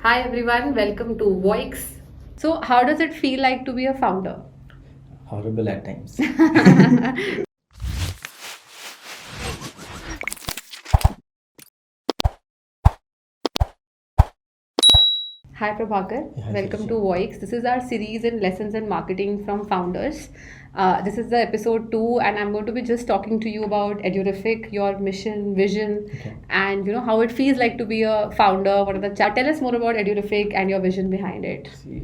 Hi everyone, welcome to Voix. So, how does it feel like to be a founder? Horrible at times. Hi Prabhakar, Yeah, welcome Shashi. to Voix. This is our series in lessons in marketing from founders. This is the episode 2, and I'm going to be just talking to you about Edurific, your mission, vision, Okay. and how it feels like to be a founder. What are the tell us more about Edurific and your vision behind it. See,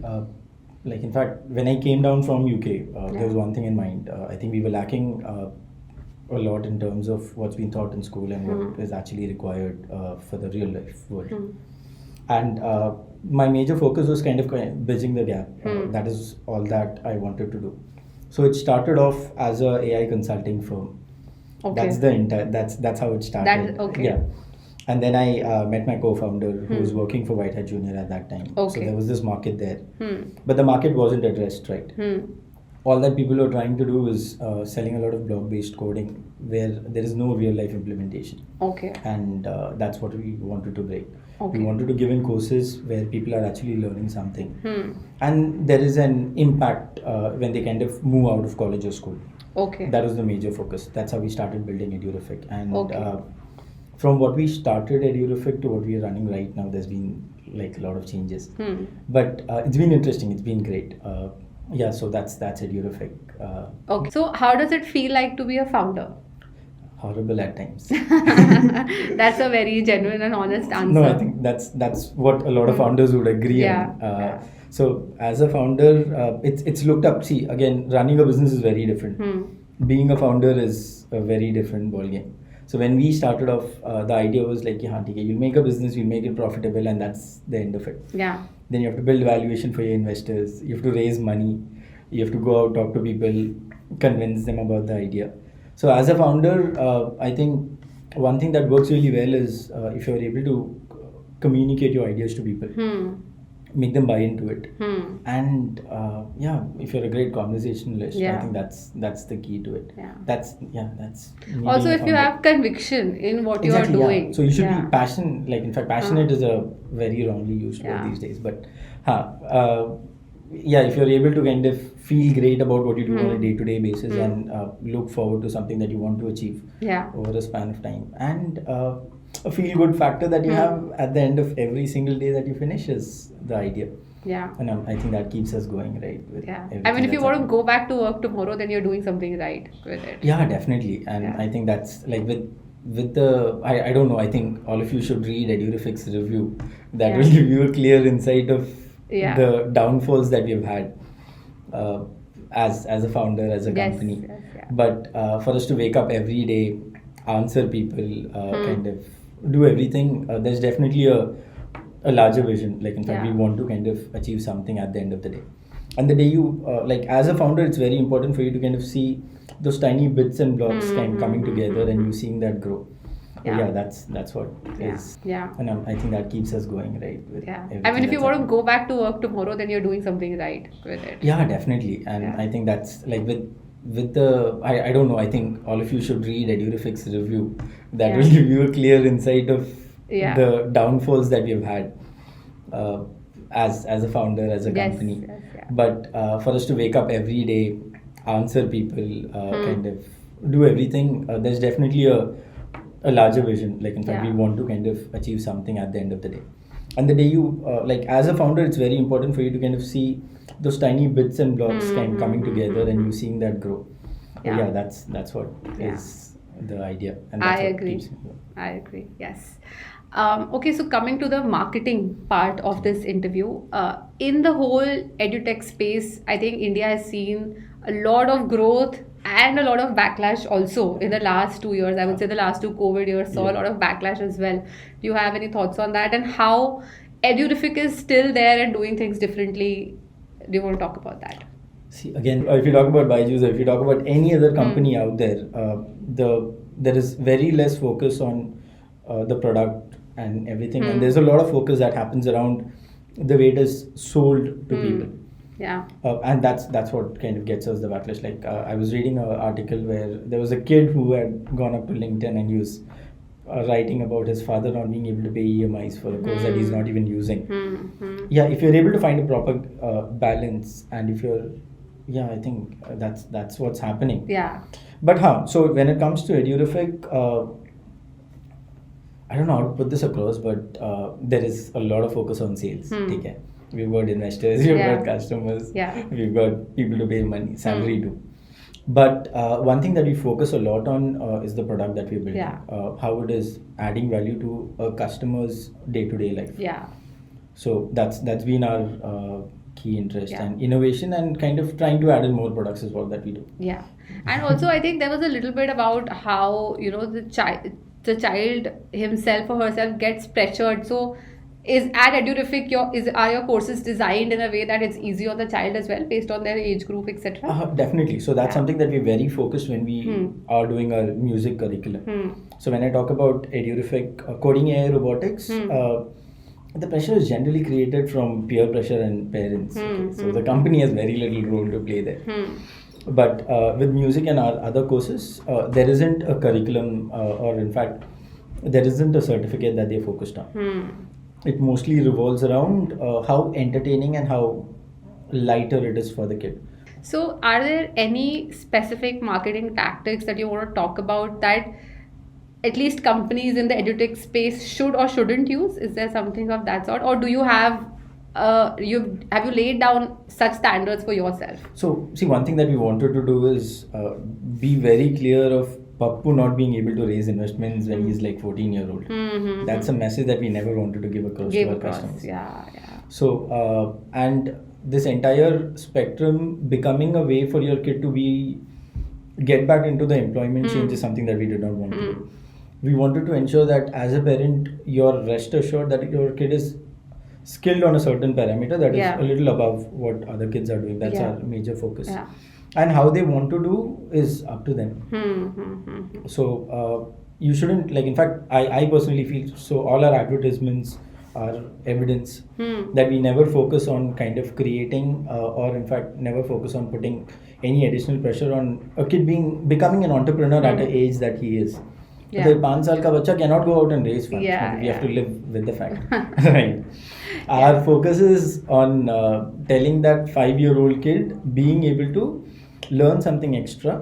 like in fact, when I came down from UK, there was Yeah. one thing in mind. I think we were lacking a lot in terms of what's been taught in school and what is actually required for the real life world. And my major focus was kind of bridging the gap. That is all that I wanted to do. So it started off as a AI consulting firm. Okay. That's the entire. That's how it started. Okay. Yeah. And then I met my co-founder who was working for Whitehead Junior at that time. So Okay. there was this market there, Hmm. but the market wasn't addressed right. Hmm. All that people were trying to do was selling a lot of blog-based coding where there is no real-life implementation. Okay. And that's what we wanted to break. Okay. We wanted to give in courses where people are actually learning something, Hmm. and there is an impact when they kind of move out of college or school. Okay. That was the major focus. That's how we started building Edurific. And Okay. from what we started Edurific to what we are running right now, there's been like a lot of changes. But it's been interesting. It's been great. Yeah, so that's Edurific. Okay. So, how does it feel like to be a founder? Horrible at times. That's a very genuine and honest answer. No, I think that's what a lot of founders would agree Yeah, on. yeah. So as a founder, it's looked up. See, again, running a business is very different. Being a founder is a very different ballgame. So when we started off, the idea was like, yeah, okay, you'll make a business, you'll make it profitable, and that's the end of it. Yeah. Then you have to build valuation for your investors. You have to raise money. You have to go out, talk to people, convince them about the idea. So as a founder, I think one thing that works really well is if you're able to communicate your ideas to people, make them buy into it, and yeah, if you're a great conversationalist, I Yeah. think that's the key to it. Yeah. That's me Also, being a if you founder. have conviction in what you are Exactly, yeah. doing. So you should Yeah. be passionate. Like in fact, passionate is a very wrongly used word Yeah. these days. But, yeah, if you're able to kind of feel great about what you do on a day-to-day basis and look forward to something that you want to achieve Yeah. over a span of time, and a feel-good factor that you have at the end of every single day that you finish is the idea. Yeah. And I think that keeps us going, right? With Yeah. everything I mean, if you that's want to happening. go back to work tomorrow, then you're doing something right with it. Yeah, definitely. And Yeah. I think that's like with the I don't know, I think all of you should read Edurific's review. That Yeah. will give you a clear insight of Yeah. the downfalls that we've had uh, as a founder, as a Yes, company. yes, yeah. But for us to wake up every day, answer people, kind of do everything, there's definitely a larger vision. Like in fact, Yeah. we want to kind of achieve something at the end of the day. And the day you like as a founder, it's very important for you to kind of see those tiny bits and blocks kind of coming together and you seeing that grow. So Yeah. yeah, that's what Yeah. is. Yeah. And I think that keeps us going, right? With Yeah. I everything mean, if you that's want to happening. go back to work tomorrow, then you're doing something right with it. Yeah, definitely. And Yeah. I think that's like with the I don't know, I think all of you should read Edurific's review. That Yeah. will give you a clear insight of Yeah. the downfalls that we've had uh, as a founder, as a Yes, company. yes, yeah. But for us to wake up every day, answer people, kind of do everything, there's definitely a larger vision. Like in fact, Yeah. we want to kind of achieve something at the end of the day. And the day you like as a founder, it's very important for you to kind of see those tiny bits and blocks kind of coming together and you seeing that grow. So Yeah. yeah, that's what is the idea. And I that's what agree. keeps me going. I agree. Yes. Okay, so coming to the marketing part of this interview, in the whole edutech space, I think India has seen a lot of growth and a lot of backlash also in the last 2 years. I would say the last two COVID years saw a Yeah. lot of backlash as well. Do you have any thoughts on that and how Edurific is still there and doing things differently? Do you want to talk about that? See, again, if you talk about Byju's or if you talk about any other company out there, there is very less focus on the product and everything, and there's a lot of focus that happens around the way it is sold to people. Yeah. And that's what kind of gets us the backlash. Like I was reading an article where there was a kid who had gone up to LinkedIn and he was writing about his father not being able to pay EMIs for a course that he's not even using. Hmm. Yeah, if you're able to find a proper balance, and if you're, yeah, I think that's what's happening. Yeah. But so when it comes to Edurific, I don't know how to put this across, but there is a lot of focus on sales. Okay. We've got investors, we've Yeah. got customers, Yeah. we've got people to pay money, salary too. But one thing that we focus a lot on is the product that we build. Yeah. How it is adding value to a customer's day-to-day life. Yeah. So that's been our key interest, Yeah. and innovation, and kind of trying to add in more products is what that we do. Yeah. And also, I think there was a little bit about how, the child himself or herself gets pressured. So, is at Edurific are your courses designed in a way that it's easy on the child as well, based on their age group, etc.? Definitely. So that's Yeah. something that we're very focused when we are doing our music curriculum. So when I talk about Edurific, coding AI robotics, the pressure is generally created from peer pressure and parents. Okay? So the company has very little role to play there. But with music and our other courses, there isn't a curriculum, or in fact, there isn't a certificate that they're focused on. It mostly revolves around how entertaining and how lighter it is for the kid. So, are there any specific marketing tactics that you want to talk about that at least companies in the edutech space should or shouldn't use? Is there something of that sort, or do you have have you laid down such standards for yourself? So, see, one thing that we wanted to do is be very clear of Pappu not being able to raise investments when he's like 14-year-old. That's a message that we never wanted to give across to our customers. Yeah. So, and this entire spectrum becoming a way for your kid to get back into the employment change is something that we did not want to do. We wanted to ensure that as a parent, you're rest assured that your kid is skilled on a certain parameter that is a little above what other kids are doing. That's our major focus. Yeah. And how they want to do is up to them. So you shouldn't, like, in fact, I personally feel, so all our advertisements are evidence that we never focus on kind of creating or in fact never focus on putting any additional pressure on a kid becoming an entrepreneur at the age that he is. Yeah. The 5 साल का बच्चा cannot go out and raise funds. We have to live with the fact. Right. Our focus is on telling that 5-year-old kid being able to learn something extra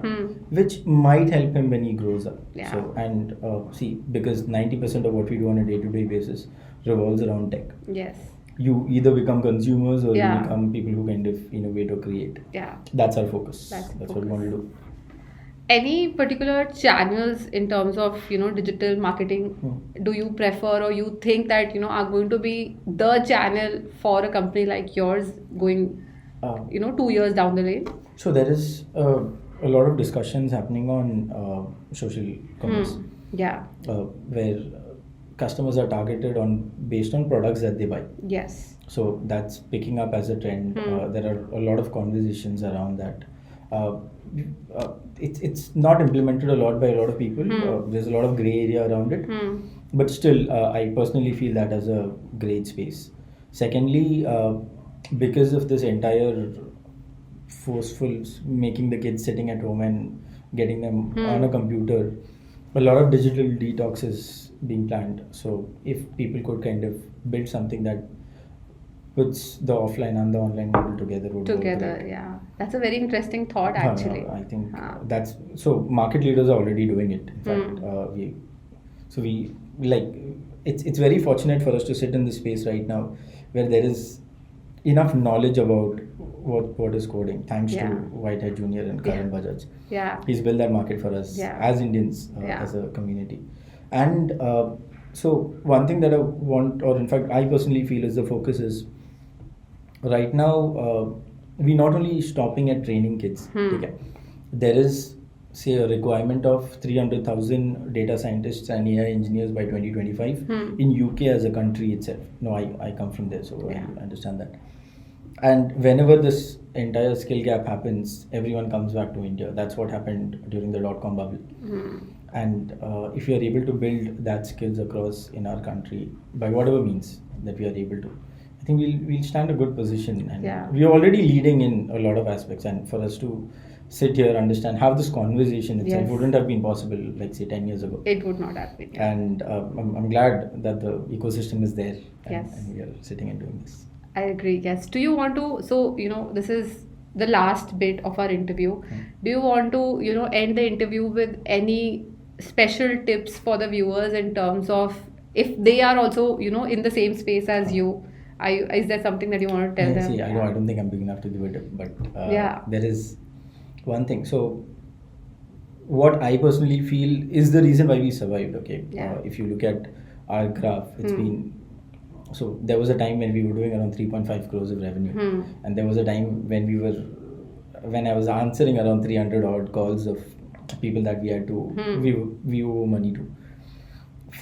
which might help him when he grows up. Yeah. So, and see, because 90% of what we do on a day-to-day basis revolves around tech. Yes. You either become consumers or you Yeah. become people who kind of innovate or create. Yeah. That's our focus. That's the That's what we want to do. Any particular channels in terms of digital marketing do you prefer, or you think that are going to be the channel for a company like yours going 2 years down the lane? So there is a lot of discussions happening on social commerce. Yeah. Where customers are targeted based on products that they buy. Yes. So that's picking up as a trend. There are a lot of conversations around that. It's not implemented a lot by a lot of people. There's a lot of gray area around it. But still, I personally feel that as a great space. Secondly, because of this entire forceful making the kids sitting at home and getting them on a computer, a lot of digital detox is being planned. So if people could kind of build something that puts the offline and the online model together would work great. Yeah, that's a very interesting thought actually. I think that's so market leaders are already doing it. In fact, we like it's very fortunate for us to sit in this space right now where there is enough knowledge about what is coding, thanks to Whitehead Junior and Karan Bajaj. Yeah. He's built that market for us as Indians, as a community. And so one thing that I want, or in fact I personally feel is the focus is right now we not only stopping at training kids. Okay? There is, say, a requirement of 300,000 data scientists and AI engineers by 2025 in UK as a country itself. No, I come from there, so I understand that. And whenever this entire skill gap happens, everyone comes back to India. That's what happened during the dot-com bubble. And if we are able to build that skills across in our country by whatever means that we are able to, I think we'll stand a good position. And we are already leading in a lot of aspects. And for us to sit here, understand, have this conversation itself Yes. wouldn't have been possible, like say 10 years ago. It would not have been. Yeah. And I'm glad that the ecosystem is there, Yes. and we are sitting and doing this. I agree. Yes. Do you want to? So, this is the last bit of our interview. Do you want to, end the interview with any special tips for the viewers in terms of if they are also, in the same space as you? Is there something that you want to tell them? See, I don't think I'm big enough to give it, but Yeah. there is one thing. So, what I personally feel is the reason why we survived. Okay, Yeah. if you look at our graph, it's been. So there was a time when we were doing around 3.5 crores of revenue, and there was a time when I was answering around 300 odd calls of people that we had to we owe money to.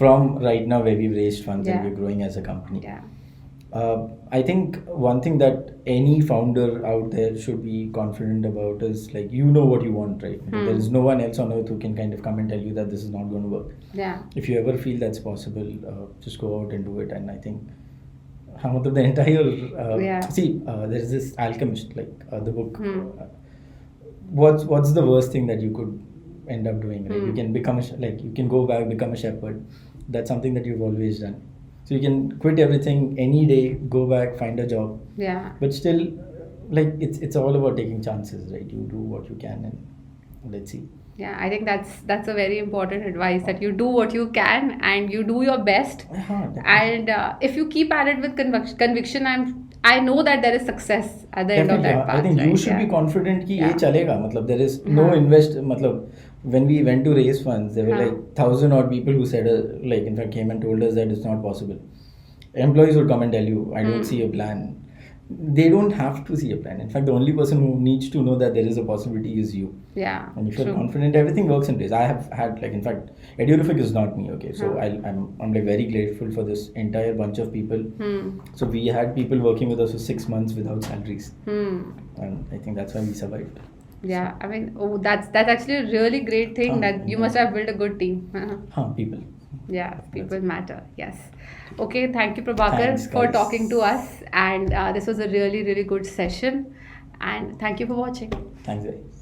From right now where we've raised funds and Yeah. we're growing as a company. Yeah. I think one thing that any founder out there should be confident about is like what you want, right? There is no one else on earth who can kind of come and tell you that this is not going to work. Yeah. If you ever feel that's possible, just go out and do it. And I think the entire there is this alchemist, like the book. What's the worst thing that you could end up doing, right? You can become you can go back, become a shepherd. That's something that you've always done. So you can quit everything any day, go back, find a job. Yeah. But still, it's all about taking chances, right? You do what you can, and let's see. Yeah, I think that's a very important advice, that you do what you can and you do your best. Definitely. And if you keep at it with conviction, I know that there is success at the end of that path. I think you right? should be confident कि Yeah. ये चलेगा. मतलब there is no when we went to raise funds, there were like 1,000 odd people who said in fact came and told us that it's not possible. Employees would come and tell you, I don't see a plan. They don't have to see a plan. In fact, the only person who needs to know that there is a possibility is you. Yeah. And if you're True. confident, everything works in place. I have had in fact, Edurific is not me. Okay, so I'm very grateful for this entire bunch of people. So we had people working with us for 6 months without salaries, and I think that's why we survived. Yeah, I mean, that's actually a really great thing that you must have built a good team. People. Yeah, people matter. Yes. Okay, thank you, Prabhakar, Thanks, for guys. talking to us. And this was a really, really good session. And thank you for watching. Thanks, guys.